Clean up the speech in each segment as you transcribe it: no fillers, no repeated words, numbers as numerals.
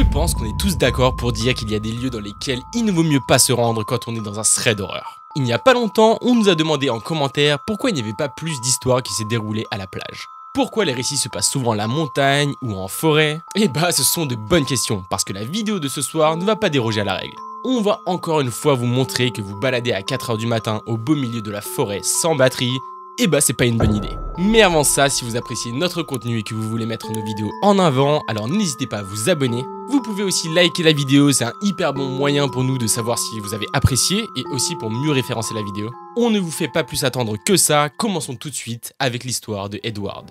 pense qu'on est tous d'accord pour dire qu'il y a des lieux dans lesquels il ne vaut mieux pas se rendre quand on est dans un thread d'horreur. Il n'y a pas longtemps, on nous a demandé en commentaire pourquoi il n'y avait pas plus d'histoires qui s'est déroulées à la plage. Pourquoi les récits se passent souvent à la montagne ou en forêt? Eh bah ce sont de bonnes questions, parce que la vidéo de ce soir ne va pas déroger à la règle. On va encore une fois vous montrer que vous baladez à 4 h du matin au beau milieu de la forêt sans batterie, et bah c'est pas une bonne idée. Mais avant ça, si vous appréciez notre contenu et que vous voulez mettre nos vidéos en avant, alors n'hésitez pas à vous abonner. Vous pouvez aussi liker la vidéo, c'est un hyper bon moyen pour nous de savoir si vous avez apprécié et aussi pour mieux référencer la vidéo. On ne vous fait pas plus attendre que ça, commençons tout de suite avec l'histoire de Edward.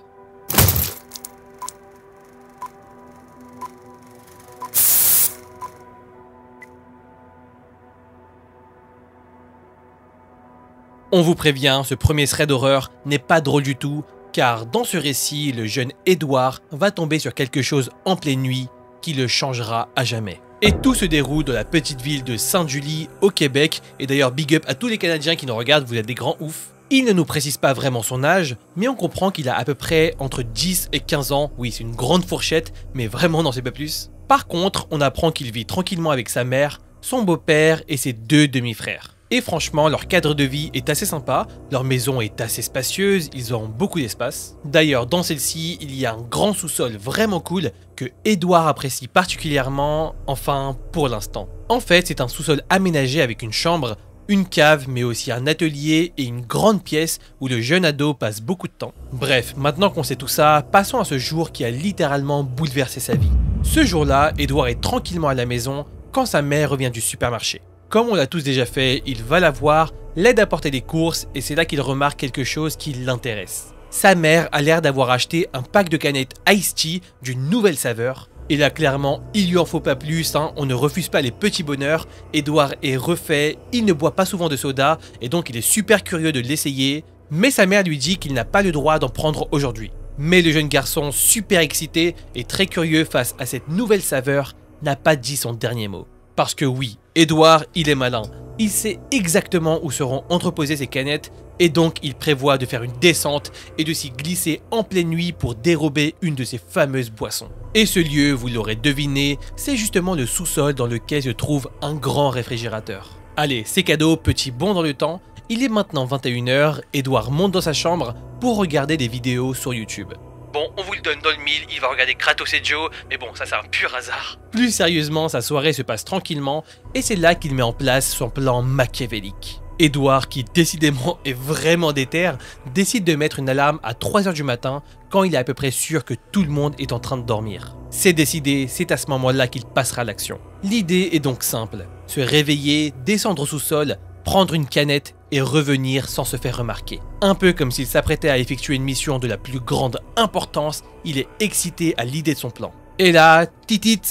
On vous prévient, ce premier thread d'horreur n'est pas drôle du tout, car dans ce récit, le jeune Edward va tomber sur quelque chose en pleine nuit qui le changera à jamais. Et tout se déroule dans la petite ville de Sainte-Julie au Québec, et d'ailleurs big up à tous les Canadiens qui nous regardent, vous êtes des grands oufs. Il ne nous précise pas vraiment son âge, mais on comprend qu'il a à peu près entre 10 et 15 ans, oui c'est une grande fourchette, mais vraiment n'en sait pas plus. Par contre, on apprend qu'il vit tranquillement avec sa mère, son beau-père et ses 2 demi-frères. Et franchement, leur cadre de vie est assez sympa, leur maison est assez spacieuse, ils ont beaucoup d'espace. D'ailleurs, dans celle-ci, il y a un grand sous-sol vraiment cool que Edward apprécie particulièrement, enfin pour l'instant. En fait, c'est un sous-sol aménagé avec une chambre, une cave, mais aussi un atelier et une grande pièce où le jeune ado passe beaucoup de temps. Bref, maintenant qu'on sait tout ça, passons à ce jour qui a littéralement bouleversé sa vie. Ce jour-là, Edward est tranquillement à la maison quand sa mère revient du supermarché. Comme on l'a tous déjà fait, il va la voir, l'aide à porter des courses et c'est là qu'il remarque quelque chose qui l'intéresse. Sa mère a l'air d'avoir acheté un pack de canettes Ice Tea d'une nouvelle saveur. Et là clairement, il lui en faut pas plus, on ne refuse pas les petits bonheurs. Edward est refait, il ne boit pas souvent de soda et donc il est super curieux de l'essayer. Mais sa mère lui dit qu'il n'a pas le droit d'en prendre aujourd'hui. Mais le jeune garçon, super excité et très curieux face à cette nouvelle saveur, n'a pas dit son dernier mot. Parce que oui, Edward, il est malin. Il sait exactement où seront entreposées ces canettes et donc il prévoit de faire une descente et de s'y glisser en pleine nuit pour dérober une de ces fameuses boissons. Et ce lieu, vous l'aurez deviné, c'est justement le sous-sol dans lequel se trouve un grand réfrigérateur. Allez, c'est cadeau, petit bond dans le temps. Il est maintenant 21 h, Edward monte dans sa chambre pour regarder des vidéos sur YouTube. Bon, on vous le donne dans le mille, il va regarder Kratos et Joe, mais bon, ça c'est un pur hasard. Plus sérieusement, sa soirée se passe tranquillement, et c'est là qu'il met en place son plan machiavélique. Edward, qui décidément est vraiment déter, décide de mettre une alarme à 3 h du matin, quand il est à peu près sûr que tout le monde est en train de dormir. C'est décidé, c'est à ce moment-là qu'il passera à l'action. L'idée est donc simple, se réveiller, descendre au sous-sol, prendre une canette et revenir sans se faire remarquer. Un peu comme s'il s'apprêtait à effectuer une mission de la plus grande importance, il est excité à l'idée de son plan. Et là, titit,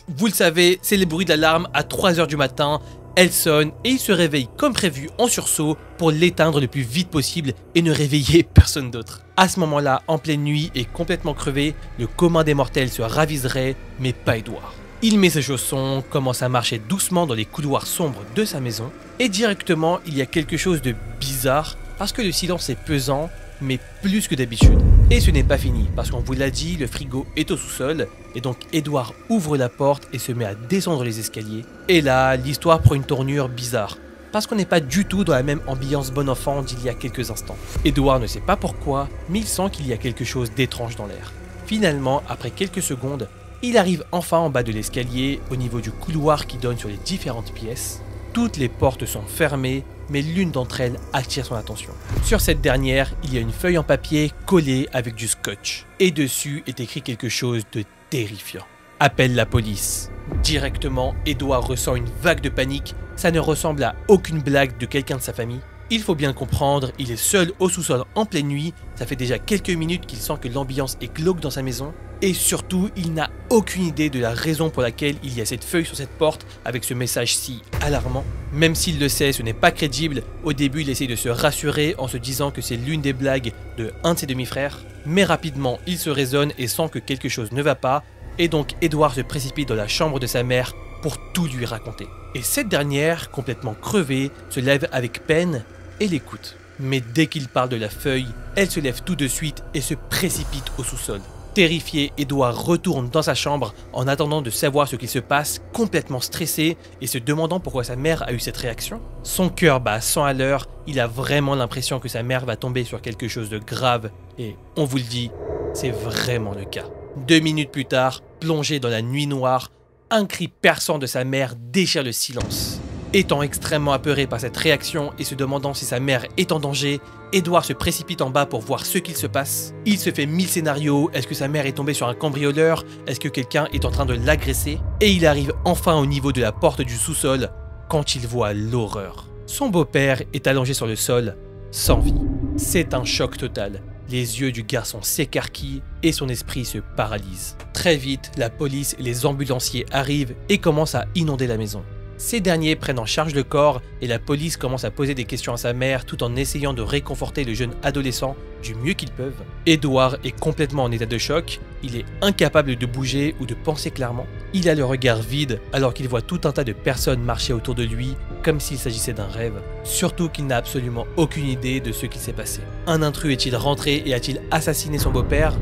vous le savez, c'est le bruit d'alarme à 3 h du matin, elle sonne et il se réveille comme prévu en sursaut pour l'éteindre le plus vite possible et ne réveiller personne d'autre. À ce moment-là, en pleine nuit et complètement crevé, le commun des mortels se raviserait, mais pas Edward. Il met ses chaussons, commence à marcher doucement dans les couloirs sombres de sa maison, et directement il y a quelque chose de bizarre, parce que le silence est pesant, mais plus que d'habitude. Et ce n'est pas fini, parce qu'on vous l'a dit, le frigo est au sous-sol, et donc Edward ouvre la porte et se met à descendre les escaliers. Et là, l'histoire prend une tournure bizarre, parce qu'on n'est pas du tout dans la même ambiance bon enfant d'il y a quelques instants. Edward ne sait pas pourquoi, mais il sent qu'il y a quelque chose d'étrange dans l'air. Finalement, après quelques secondes, il arrive enfin en bas de l'escalier, au niveau du couloir qui donne sur les différentes pièces. Toutes les portes sont fermées, mais l'une d'entre elles attire son attention. Sur cette dernière, il y a une feuille en papier collée avec du scotch. Et dessus est écrit quelque chose de terrifiant. Appelle la police. Directement, Edward ressent une vague de panique. Ça ne ressemble à aucune blague de quelqu'un de sa famille. Il faut bien le comprendre, il est seul au sous-sol en pleine nuit, ça fait déjà quelques minutes qu'il sent que l'ambiance est glauque dans sa maison, et surtout, il n'a aucune idée de la raison pour laquelle il y a cette feuille sur cette porte avec ce message si alarmant. Même s'il le sait, ce n'est pas crédible, au début il essaie de se rassurer en se disant que c'est l'une des blagues de un de ses demi-frères, mais rapidement il se raisonne et sent que quelque chose ne va pas, et donc Edward se précipite dans la chambre de sa mère pour tout lui raconter. Et cette dernière, complètement crevée, se lève avec peine et l'écoute. Mais dès qu'il parle de la feuille, elle se lève tout de suite et se précipite au sous-sol. Terrifié, Edouard retourne dans sa chambre en attendant de savoir ce qu'il se passe, complètement stressé et se demandant pourquoi sa mère a eu cette réaction. Son cœur bat à 100 à l'heure, il a vraiment l'impression que sa mère va tomber sur quelque chose de grave et, on vous le dit, c'est vraiment le cas. 2 minutes plus tard, plongé dans la nuit noire, un cri perçant de sa mère déchire le silence. Étant extrêmement apeuré par cette réaction et se demandant si sa mère est en danger, Edouard se précipite en bas pour voir ce qu'il se passe. Il se fait 1000 scénarios, est-ce que sa mère est tombée sur un cambrioleur? Est-ce que quelqu'un est en train de l'agresser? Et il arrive enfin au niveau de la porte du sous-sol quand il voit l'horreur. Son beau-père est allongé sur le sol, sans vie. C'est un choc total. Les yeux du garçon s'écarquillent et son esprit se paralyse. Très vite, la police et les ambulanciers arrivent et commencent à inonder la maison. Ces derniers prennent en charge le corps et la police commence à poser des questions à sa mère tout en essayant de réconforter le jeune adolescent du mieux qu'ils peuvent. Edouard est complètement en état de choc, il est incapable de bouger ou de penser clairement. Il a le regard vide alors qu'il voit tout un tas de personnes marcher autour de lui comme s'il s'agissait d'un rêve. Surtout qu'il n'a absolument aucune idée de ce qui s'est passé. Un intrus est-il rentré et a-t-il assassiné son beau-père?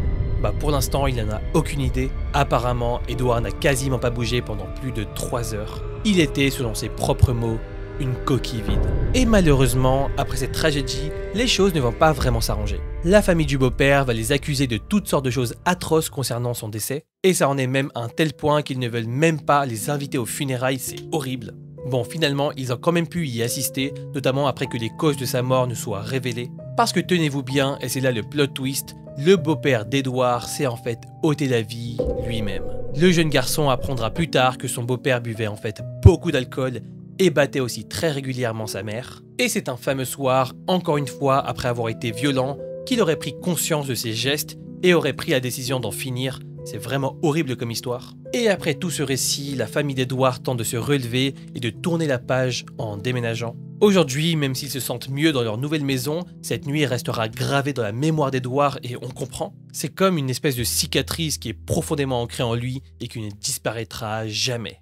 Pour l'instant, il n'en a aucune idée. Apparemment, Edouard n'a quasiment pas bougé pendant plus de 3 heures. Il était, selon ses propres mots, une coquille vide. Et malheureusement, après cette tragédie, les choses ne vont pas vraiment s'arranger. La famille du beau-père va les accuser de toutes sortes de choses atroces concernant son décès, et ça en est même à un tel point qu'ils ne veulent même pas les inviter aux funérailles, c'est horrible. Bon, finalement, ils ont quand même pu y assister, notamment après que les causes de sa mort ne soient révélées. Parce que tenez-vous bien, et c'est là le plot twist, le beau-père d'Edouard s'est en fait ôté la vie lui-même. Le jeune garçon apprendra plus tard que son beau-père buvait en fait beaucoup d'alcool et battait aussi très régulièrement sa mère. Et c'est un fameux soir, encore une fois après avoir été violent, qu'il aurait pris conscience de ses gestes et aurait pris la décision d'en finir. C'est vraiment horrible comme histoire. Et après tout ce récit, la famille d'Edouard tente de se relever et de tourner la page en déménageant. Aujourd'hui, même s'ils se sentent mieux dans leur nouvelle maison, cette nuit restera gravée dans la mémoire d'Edouard et on comprend. C'est comme une espèce de cicatrice qui est profondément ancrée en lui et qui ne disparaîtra jamais.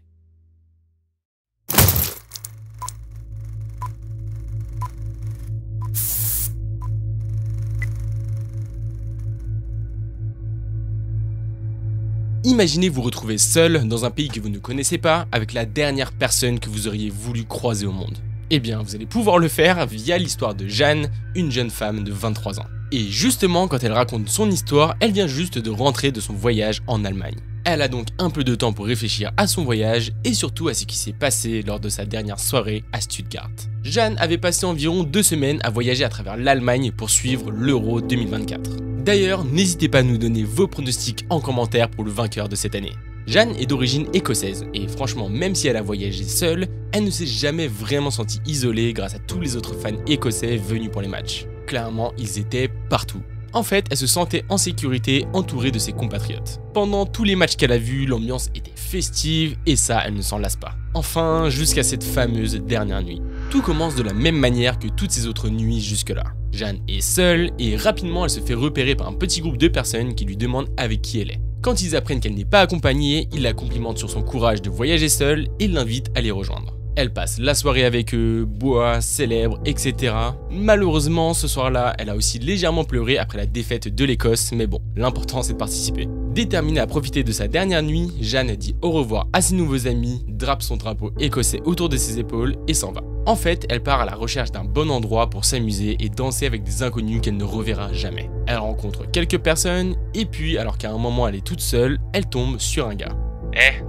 Imaginez vous retrouver seul dans un pays que vous ne connaissez pas avec la dernière personne que vous auriez voulu croiser au monde. Eh bien, vous allez pouvoir le faire via l'histoire de Jeanne, une jeune femme de 23 ans. Et justement, quand elle raconte son histoire, elle vient juste de rentrer de son voyage en Allemagne. Elle a donc un peu de temps pour réfléchir à son voyage et surtout à ce qui s'est passé lors de sa dernière soirée à Stuttgart. Jeanne avait passé environ 2 semaines à voyager à travers l'Allemagne pour suivre l'Euro 2024. D'ailleurs, n'hésitez pas à nous donner vos pronostics en commentaire pour le vainqueur de cette année. Jeanne est d'origine écossaise et franchement, même si elle a voyagé seule, elle ne s'est jamais vraiment sentie isolée grâce à tous les autres fans écossais venus pour les matchs. Clairement, ils étaient partout. En fait, elle se sentait en sécurité entourée de ses compatriotes. Pendant tous les matchs qu'elle a vus, l'ambiance était festive et ça, elle ne s'en lasse pas. Enfin, jusqu'à cette fameuse dernière nuit. Tout commence de la même manière que toutes ces autres nuits jusque-là. Jeanne est seule et rapidement elle se fait repérer par un petit groupe de personnes qui lui demandent avec qui elle est. Quand ils apprennent qu'elle n'est pas accompagnée, ils la complimentent sur son courage de voyager seule et l'invitent à les rejoindre. Elle passe la soirée avec eux, boit, célèbre, etc. Malheureusement, ce soir-là, elle a aussi légèrement pleuré après la défaite de l'Écosse, mais bon, l'important c'est de participer. Déterminée à profiter de sa dernière nuit, Jeanne dit au revoir à ses nouveaux amis, drape son drapeau écossais autour de ses épaules et s'en va. En fait, elle part à la recherche d'un bon endroit pour s'amuser et danser avec des inconnus qu'elle ne reverra jamais. Elle rencontre quelques personnes et puis, alors qu'à un moment elle est toute seule, elle tombe sur un gars.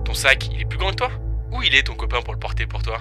Ton sac, il est plus grand que toi ? Où il est ton copain pour le porter pour toi ?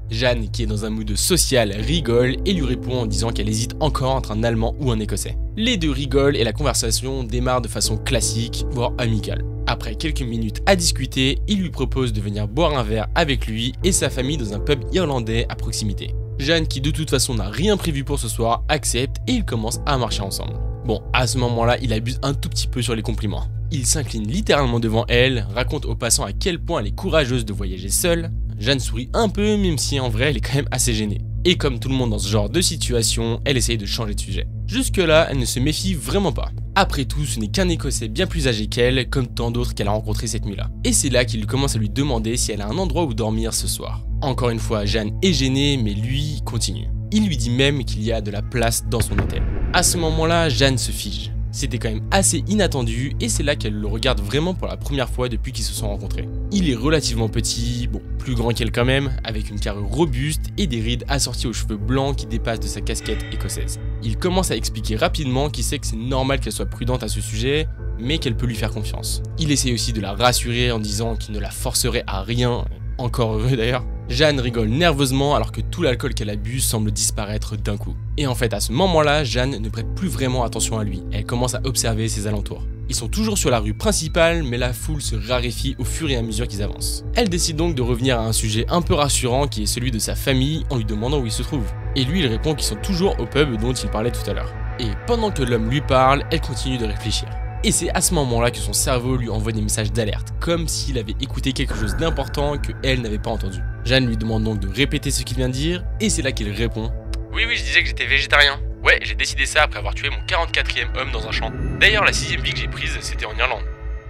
Jeanne, qui est dans un mood social, rigole et lui répond en disant qu'elle hésite encore entre un Allemand ou un Écossais. Les deux rigolent et la conversation démarre de façon classique, voire amicale. Après quelques minutes à discuter, il lui propose de venir boire un verre avec lui et sa famille dans un pub irlandais à proximité. Jeanne, qui de toute façon n'a rien prévu pour ce soir, accepte et ils commencent à marcher ensemble. Bon, à ce moment-là, il abuse un tout petit peu sur les compliments. Il s'incline littéralement devant elle, raconte aux passants à quel point elle est courageuse de voyager seule. Jeanne sourit un peu, même si en vrai elle est quand même assez gênée. Et comme tout le monde dans ce genre de situation, elle essaye de changer de sujet. Jusque-là, elle ne se méfie vraiment pas. Après tout, ce n'est qu'un Écossais bien plus âgé qu'elle, comme tant d'autres qu'elle a rencontrés cette nuit-là. Et c'est là qu'il commence à lui demander si elle a un endroit où dormir ce soir. Encore une fois, Jeanne est gênée, mais lui continue. Il lui dit même qu'il y a de la place dans son hôtel. À ce moment-là, Jeanne se fige. C'était quand même assez inattendu et c'est là qu'elle le regarde vraiment pour la première fois depuis qu'ils se sont rencontrés. Il est relativement petit, bon, plus grand qu'elle quand même, avec une carrure robuste et des rides assorties aux cheveux blancs qui dépassent de sa casquette écossaise. Il commence à expliquer rapidement qu'il sait que c'est normal qu'elle soit prudente à ce sujet, mais qu'elle peut lui faire confiance. Il essaie aussi de la rassurer en disant qu'il ne la forcerait à rien, encore heureux d'ailleurs. Jeanne rigole nerveusement alors que tout l'alcool qu'elle a bu semble disparaître d'un coup. Et en fait, à ce moment-là, Jeanne ne prête plus vraiment attention à lui. Elle commence à observer ses alentours. Ils sont toujours sur la rue principale, mais la foule se raréfie au fur et à mesure qu'ils avancent. Elle décide donc de revenir à un sujet un peu rassurant qui est celui de sa famille en lui demandant où il se trouve. Et lui, il répond qu'ils sont toujours au pub dont il parlait tout à l'heure. Et pendant que l'homme lui parle, elle continue de réfléchir. Et c'est à ce moment-là que son cerveau lui envoie des messages d'alerte, comme s'il avait écouté quelque chose d'important que elle n'avait pas entendu. Jeanne lui demande donc de répéter ce qu'il vient de dire, et c'est là qu'il répond « Oui, je disais que j'étais végétarien. Ouais, j'ai décidé ça après avoir tué mon 44e homme dans un champ. D'ailleurs, la 6e vie que j'ai prise, c'était en Irlande. »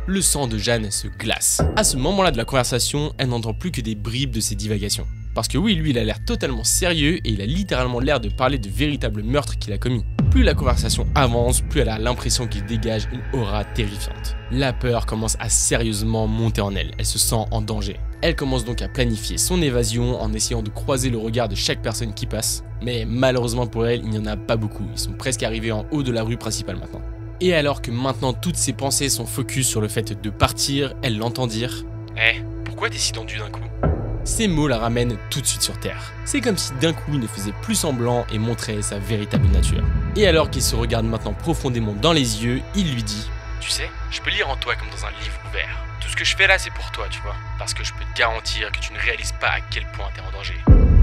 Le sang de Jeanne se glace. À ce moment-là de la conversation, elle n'entend plus que des bribes de ses divagations. Parce que oui, lui, il a l'air totalement sérieux et il a littéralement l'air de parler de véritables meurtres qu'il a commis. Plus la conversation avance, plus elle a l'impression qu'il dégage une aura terrifiante. La peur commence à sérieusement monter en elle, elle se sent en danger. Elle commence donc à planifier son évasion en essayant de croiser le regard de chaque personne qui passe. Mais malheureusement pour elle, il n'y en a pas beaucoup, ils sont presque arrivés en haut de la rue principale maintenant. Et alors que maintenant toutes ses pensées sont focus sur le fait de partir, elle l'entend dire « Eh, pourquoi t'es si tendu d'un coup ?» Ces mots la ramènent tout de suite sur terre. C'est comme si d'un coup il ne faisait plus semblant et montrait sa véritable nature. Et alors qu'il se regarde maintenant profondément dans les yeux, il lui dit « Tu sais, je peux lire en toi comme dans un livre ouvert. Tout ce que je fais là c'est pour toi, tu vois. Parce que je peux te garantir que tu ne réalises pas à quel point t'es en danger. »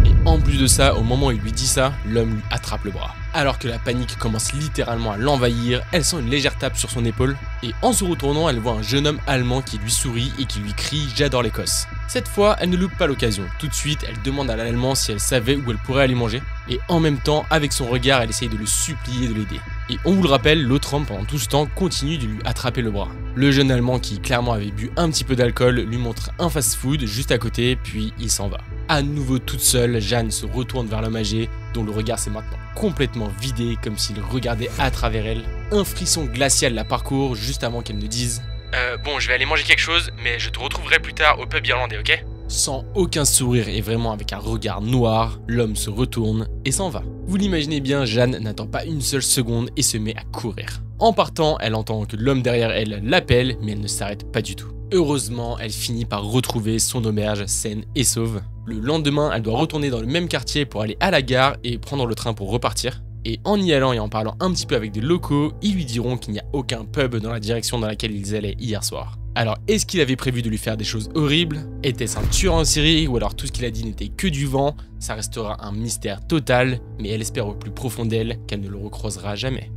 Et en plus de ça, au moment où il lui dit ça, l'homme lui attrape le bras. Alors que la panique commence littéralement à l'envahir, elle sent une légère tape sur son épaule et en se retournant, elle voit un jeune homme allemand qui lui sourit et qui lui crie « J'adore l'Écosse ». Cette fois, elle ne loupe pas l'occasion. Tout de suite, elle demande à l'Allemand si elle savait où elle pourrait aller manger. Et en même temps, avec son regard, elle essaye de le supplier de l'aider. Et on vous le rappelle, l'autre homme, pendant tout ce temps, continue de lui attraper le bras. Le jeune Allemand, qui clairement avait bu un petit peu d'alcool, lui montre un fast-food juste à côté, puis il s'en va. À nouveau toute seule, Jeanne se retourne vers l'homme âgé, dont le regard s'est maintenant complètement vidé, comme s'il regardait à travers elle. Un frisson glacial la parcourt juste avant qu'elle ne dise bon, je vais aller manger quelque chose, mais je te retrouverai plus tard au pub irlandais, ok ? Sans aucun sourire et vraiment avec un regard noir, l'homme se retourne et s'en va. Vous l'imaginez bien, Jeanne n'attend pas une seule seconde et se met à courir. En partant, elle entend que l'homme derrière elle l'appelle, mais elle ne s'arrête pas du tout. Heureusement, elle finit par retrouver son auberge saine et sauve. Le lendemain, elle doit retourner dans le même quartier pour aller à la gare et prendre le train pour repartir. Et en y allant et en parlant un petit peu avec des locaux, ils lui diront qu'il n'y a aucun pub dans la direction dans laquelle ils allaient hier soir. Alors, est-ce qu'il avait prévu de lui faire des choses horribles? Était-ce un tueur en série? Ou alors tout ce qu'il a dit n'était que du vent? Ça restera un mystère total, mais elle espère au plus profond d'elle qu'elle ne le recroisera jamais.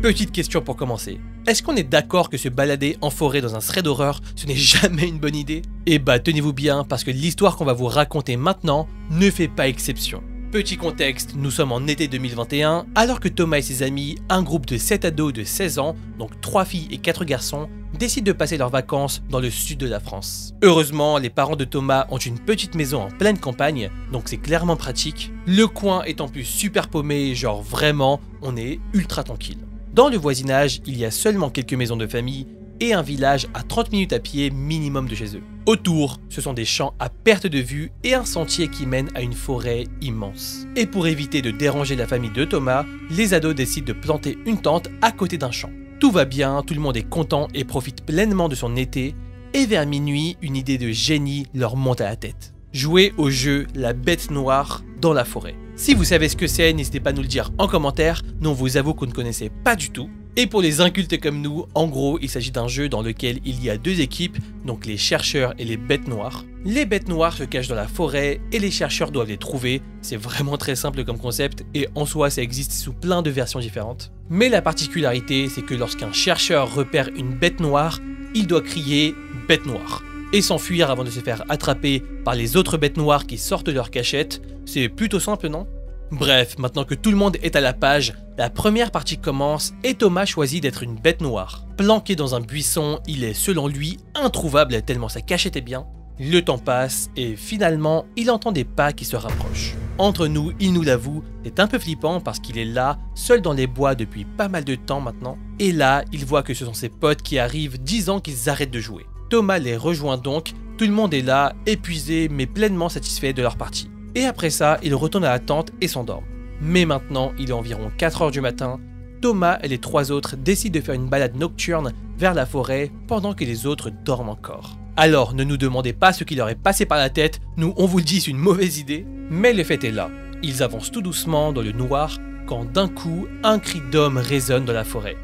Petite question pour commencer. Est-ce qu'on est d'accord que se balader en forêt dans un thread d'horreur, ce n'est jamais une bonne idée? Eh bah tenez-vous bien parce que l'histoire qu'on va vous raconter maintenant ne fait pas exception. Petit contexte, nous sommes en été 2021, alors que Thomas et ses amis, un groupe de 7 ados de 16 ans, donc 3 filles et 4 garçons, décident de passer leurs vacances dans le sud de la France. Heureusement, les parents de Thomas ont une petite maison en pleine campagne, donc c'est clairement pratique. Le coin est en plus super paumé, genre vraiment, on est ultra tranquille. Dans le voisinage, il y a seulement quelques maisons de famille et un village à 30 minutes à pied minimum de chez eux. Autour, ce sont des champs à perte de vue et un sentier qui mène à une forêt immense. Et pour éviter de déranger la famille de Thomas, les ados décident de planter une tente à côté d'un champ. Tout va bien, tout le monde est content et profite pleinement de son été, et vers minuit, une idée de génie leur monte à la tête. Jouer au jeu La Bête Noire dans la forêt. Si vous savez ce que c'est, n'hésitez pas à nous le dire en commentaire, nous on vous avoue qu'on ne connaissait pas du tout. Et pour les incultes comme nous, en gros, il s'agit d'un jeu dans lequel il y a deux équipes, donc les chercheurs et les bêtes noires. Les bêtes noires se cachent dans la forêt et les chercheurs doivent les trouver. C'est vraiment très simple comme concept et en soi ça existe sous plein de versions différentes. Mais la particularité, c'est que lorsqu'un chercheur repère une bête noire, il doit crier « bête noire » et s'enfuir avant de se faire attraper par les autres bêtes noires qui sortent de leur cachette. C'est plutôt simple, non? Bref, maintenant que tout le monde est à la page, la première partie commence et Thomas choisit d'être une bête noire. Planqué dans un buisson, il est selon lui introuvable tellement sa cachette est bien. Le temps passe et finalement, il entend des pas qui se rapprochent. Entre nous, il nous l'avoue, c'est un peu flippant parce qu'il est là, seul dans les bois depuis pas mal de temps maintenant. Et là, il voit que ce sont ses potes qui arrivent disant qu'ils arrêtent de jouer. Thomas les rejoint donc, tout le monde est là, épuisé mais pleinement satisfait de leur partie. Et après ça, il retourne à la tente et s'endorme. Mais maintenant, il est environ 4 h du matin. Thomas et les 3 autres décident de faire une balade nocturne vers la forêt pendant que les autres dorment encore. Alors, ne nous demandez pas ce qui leur est passé par la tête, nous on vous le dit, c'est une mauvaise idée. Mais le fait est là. Ils avancent tout doucement dans le noir quand d'un coup, un cri d'homme résonne dans la forêt.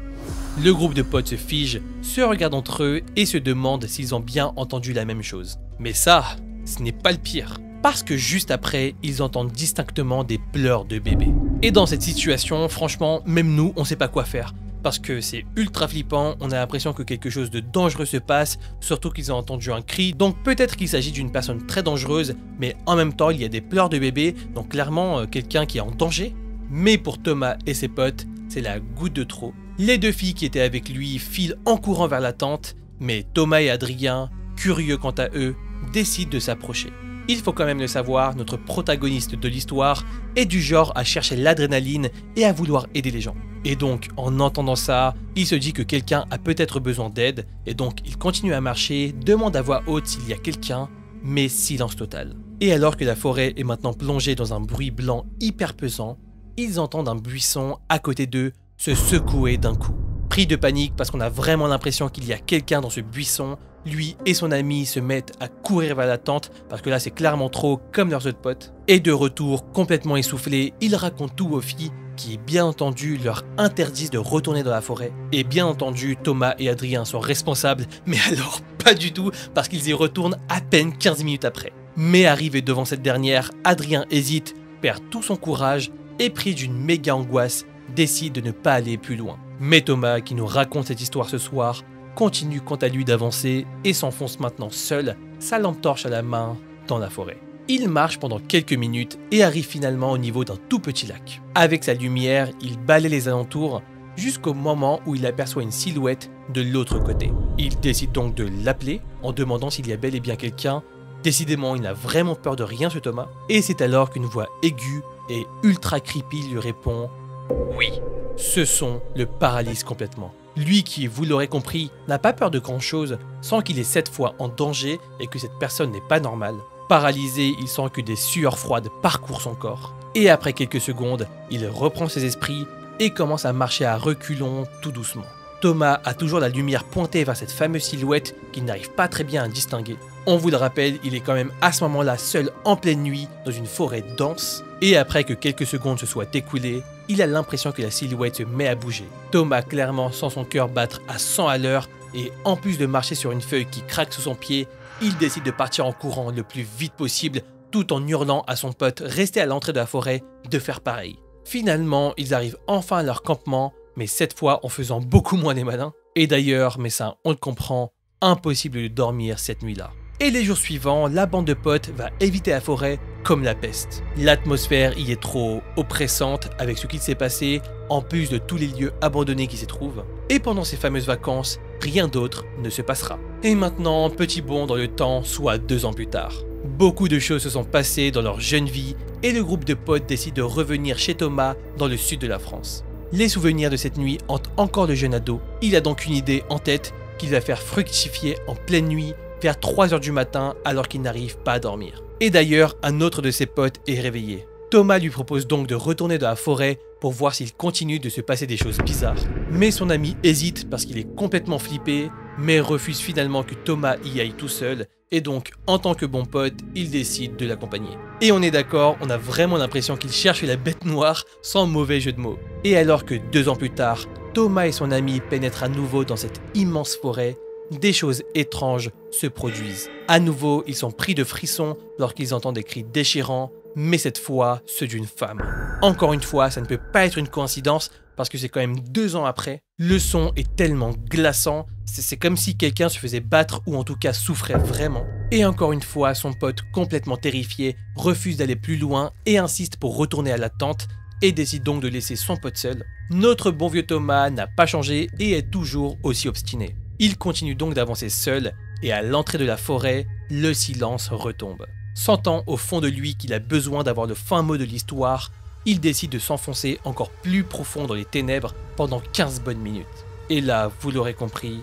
Le groupe de potes se fige, se regarde entre eux et se demande s'ils ont bien entendu la même chose. Mais ça, ce n'est pas le pire. Parce que juste après, ils entendent distinctement des pleurs de bébé. Et dans cette situation, franchement, même nous, on sait pas quoi faire. Parce que c'est ultra flippant, on a l'impression que quelque chose de dangereux se passe, surtout qu'ils ont entendu un cri, donc peut-être qu'il s'agit d'une personne très dangereuse, mais en même temps il y a des pleurs de bébé, donc clairement quelqu'un qui est en danger. Mais pour Thomas et ses potes, c'est la goutte de trop. Les 2 filles qui étaient avec lui filent en courant vers la tente, mais Thomas et Adrien, curieux quant à eux, décident de s'approcher. Il faut quand même le savoir, notre protagoniste de l'histoire est du genre à chercher l'adrénaline et à vouloir aider les gens. Et donc, en entendant ça, il se dit que quelqu'un a peut-être besoin d'aide, et donc il continue à marcher, demande à voix haute s'il y a quelqu'un, mais silence total. Et alors que la forêt est maintenant plongée dans un bruit blanc hyper pesant, ils entendent un buisson à côté d'eux se secouer d'un coup. Pris de panique parce qu'on a vraiment l'impression qu'il y a quelqu'un dans ce buisson, lui et son ami se mettent à courir vers la tente parce que là c'est clairement trop comme leurs autres potes. Et de retour, complètement essoufflés, ils racontent tout aux filles qui bien entendu leur interdisent de retourner dans la forêt. Et bien entendu, Thomas et Adrien sont responsables, mais alors pas du tout parce qu'ils y retournent à peine 15 minutes après. Mais arrivé devant cette dernière, Adrien hésite, perd tout son courage et pris d'une méga angoisse, décide de ne pas aller plus loin. Mais Thomas, qui nous raconte cette histoire ce soir, continue quant à lui d'avancer et s'enfonce maintenant seul, sa lampe torche à la main, dans la forêt. Il marche pendant quelques minutes et arrive finalement au niveau d'un tout petit lac. Avec sa lumière, il balaie les alentours jusqu'au moment où il aperçoit une silhouette de l'autre côté. Il décide donc de l'appeler en demandant s'il y a bel et bien quelqu'un. Décidément, il n'a vraiment peur de rien ce Thomas. Et c'est alors qu'une voix aiguë et ultra creepy lui répond « Oui ». Ce son le paralyse complètement. Lui qui, vous l'aurez compris, n'a pas peur de grand chose, sent qu'il est cette fois en danger et que cette personne n'est pas normale. Paralysé, il sent que des sueurs froides parcourent son corps. Et après quelques secondes, il reprend ses esprits et commence à marcher à reculons tout doucement. Thomas a toujours la lumière pointée vers cette fameuse silhouette qu'il n'arrive pas très bien à distinguer. On vous le rappelle, il est quand même à ce moment-là seul en pleine nuit dans une forêt dense. Et après que quelques secondes se soient écoulées, il a l'impression que la silhouette se met à bouger. Thomas clairement sent son cœur battre à 100 à l'heure et en plus de marcher sur une feuille qui craque sous son pied, il décide de partir en courant le plus vite possible tout en hurlant à son pote resté à l'entrée de la forêt de faire pareil. Finalement, ils arrivent enfin à leur campement, mais cette fois en faisant beaucoup moins les malins. Et d'ailleurs, mais ça on le comprend, impossible de dormir cette nuit-là. Et les jours suivants, la bande de potes va éviter la forêt comme la peste. L'atmosphère y est trop oppressante avec ce qui s'est passé, en plus de tous les lieux abandonnés qui s'y trouvent. Et pendant ces fameuses vacances, rien d'autre ne se passera. Et maintenant, petit bond dans le temps, soit 2 ans plus tard. Beaucoup de choses se sont passées dans leur jeune vie et le groupe de potes décide de revenir chez Thomas dans le sud de la France. Les souvenirs de cette nuit hantent encore le jeune ado. Il a donc une idée en tête qu'il va faire fructifier en pleine nuit vers 3 h du matin alors qu'il n'arrive pas à dormir. Et d'ailleurs, un autre de ses potes est réveillé. Thomas lui propose donc de retourner dans la forêt pour voir s'il continue de se passer des choses bizarres. Mais son ami hésite parce qu'il est complètement flippé, mais refuse finalement que Thomas y aille tout seul, et donc, en tant que bon pote, il décide de l'accompagner. Et on est d'accord, on a vraiment l'impression qu'il cherche la bête noire, sans mauvais jeu de mots. Et alors que 2 ans plus tard, Thomas et son ami pénètrent à nouveau dans cette immense forêt, des choses étranges se produisent. À nouveau, ils sont pris de frissons lorsqu'ils entendent des cris déchirants, mais cette fois, ceux d'une femme. Encore une fois, ça ne peut pas être une coïncidence parce que c'est quand même 2 ans après. Le son est tellement glaçant, c'est comme si quelqu'un se faisait battre ou en tout cas souffrait vraiment. Et encore une fois, son pote, complètement terrifié, refuse d'aller plus loin et insiste pour retourner à la tente et décide donc de laisser son pote seul. Notre bon vieux Thomas n'a pas changé et est toujours aussi obstiné. Il continue donc d'avancer seul et à l'entrée de la forêt, le silence retombe. Sentant au fond de lui qu'il a besoin d'avoir le fin mot de l'histoire, il décide de s'enfoncer encore plus profond dans les ténèbres pendant 15 bonnes minutes. Et là, vous l'aurez compris,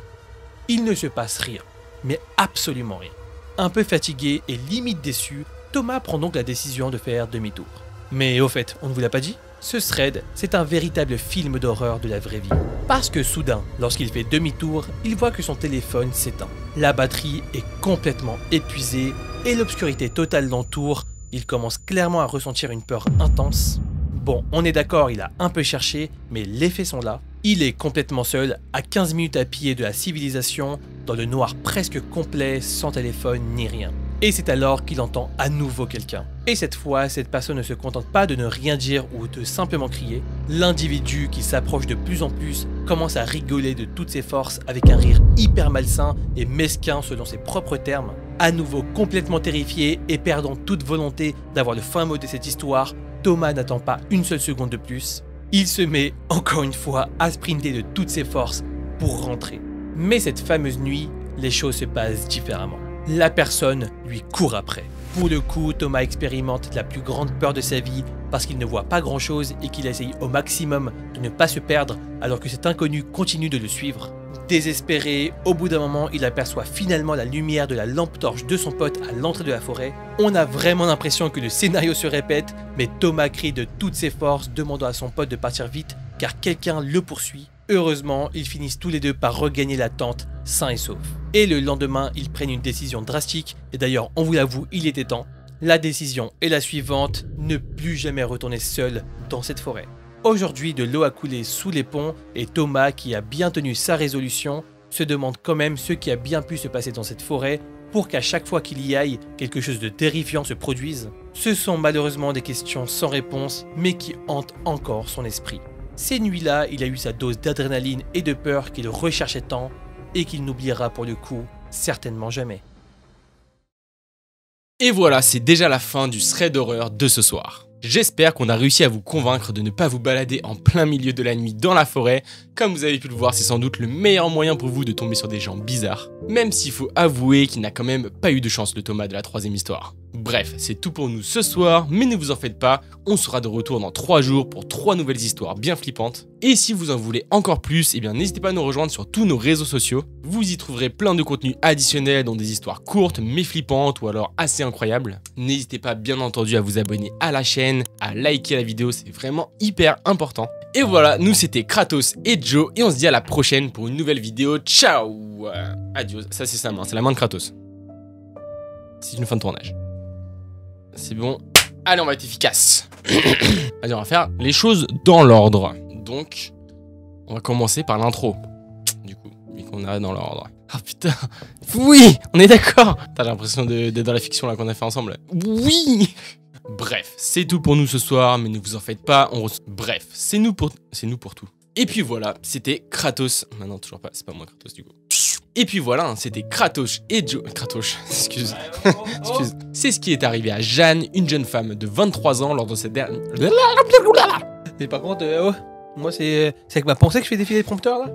il ne se passe rien, mais absolument rien. Un peu fatigué et limite déçu, Thomas prend donc la décision de faire demi-tour. Mais au fait, on ne vous l'a pas dit ? Ce thread, c'est un véritable film d'horreur de la vraie vie. Parce que soudain, lorsqu'il fait demi-tour, il voit que son téléphone s'éteint. La batterie est complètement épuisée et l'obscurité totale l'entoure. Il commence clairement à ressentir une peur intense. Bon, on est d'accord, il a un peu cherché, mais les faits sont là. Il est complètement seul, à 15 minutes à pied de la civilisation, dans le noir presque complet, sans téléphone ni rien. Et c'est alors qu'il entend à nouveau quelqu'un. Et cette fois, cette personne ne se contente pas de ne rien dire ou de simplement crier. L'individu qui s'approche de plus en plus commence à rigoler de toutes ses forces avec un rire hyper malsain et mesquin selon ses propres termes. À nouveau complètement terrifié et perdant toute volonté d'avoir le fin mot de cette histoire, Thomas n'attend pas une seule seconde de plus. Il se met, encore une fois, à sprinter de toutes ses forces pour rentrer. Mais cette fameuse nuit, les choses se passent différemment. La personne lui court après. Pour le coup, Thomas expérimente la plus grande peur de sa vie parce qu'il ne voit pas grand chose et qu'il essaye au maximum de ne pas se perdre alors que cet inconnu continue de le suivre. Désespéré, au bout d'un moment, il aperçoit finalement la lumière de la lampe torche de son pote à l'entrée de la forêt. On a vraiment l'impression que le scénario se répète, mais Thomas crie de toutes ses forces, demandant à son pote de partir vite car quelqu'un le poursuit. Heureusement, ils finissent tous les deux par regagner la tente, sains et saufs. Et le lendemain, ils prennent une décision drastique, et d'ailleurs, on vous l'avoue, il était temps. La décision est la suivante, ne plus jamais retourner seul dans cette forêt. Aujourd'hui, de l'eau a coulé sous les ponts, et Thomas, qui a bien tenu sa résolution, se demande quand même ce qui a bien pu se passer dans cette forêt pour qu'à chaque fois qu'il y aille, quelque chose de terrifiant se produise. Ce sont malheureusement des questions sans réponse, mais qui hantent encore son esprit. Ces nuits-là, il a eu sa dose d'adrénaline et de peur qu'il recherchait tant et qu'il n'oubliera pour le coup certainement jamais. Et voilà, c'est déjà la fin du thread d'horreur de ce soir. J'espère qu'on a réussi à vous convaincre de ne pas vous balader en plein milieu de la nuit dans la forêt. Comme vous avez pu le voir, c'est sans doute le meilleur moyen pour vous de tomber sur des gens bizarres. Même s'il faut avouer qu'il n'a quand même pas eu de chance le Thomas de la troisième histoire. Bref, c'est tout pour nous ce soir, mais ne vous en faites pas, on sera de retour dans 3 jours pour 3 nouvelles histoires bien flippantes. Et si vous en voulez encore plus, eh bien n'hésitez pas à nous rejoindre sur tous nos réseaux sociaux. Vous y trouverez plein de contenus additionnels, dont des histoires courtes mais flippantes ou alors assez incroyables. N'hésitez pas bien entendu à vous abonner à la chaîne, à liker la vidéo, c'est vraiment hyper important. Et voilà, nous c'était Kratos et Joe et on se dit à la prochaine pour une nouvelle vidéo. Ciao. Adios, ça c'est sa main, c'est la main de Kratos. C'est une fin de tournage. C'est bon. Allez, on va être efficace. Allez, on va faire les choses dans l'ordre. Donc, on va commencer par l'intro. Du coup, vu qu'on est dans l'ordre. Ah putain. Oui, on est d'accord. T'as l'impression d'être dans la fiction là qu'on a fait ensemble. Oui. Bref, c'est tout pour nous ce soir, mais ne vous en faites pas. Bref, c'est nous pour tout. Et puis voilà, c'était Kratos. Maintenant, toujours pas, c'est pas moi Kratos du coup. Et puis voilà, c'était Kratos et Joe... Kratos, excuse. C'est ce qui est arrivé à Jeanne, une jeune femme de 23 ans lors de cette dernière... Mais par contre, moi c'est avec ma pensée que je fais défiler les prompteurs là.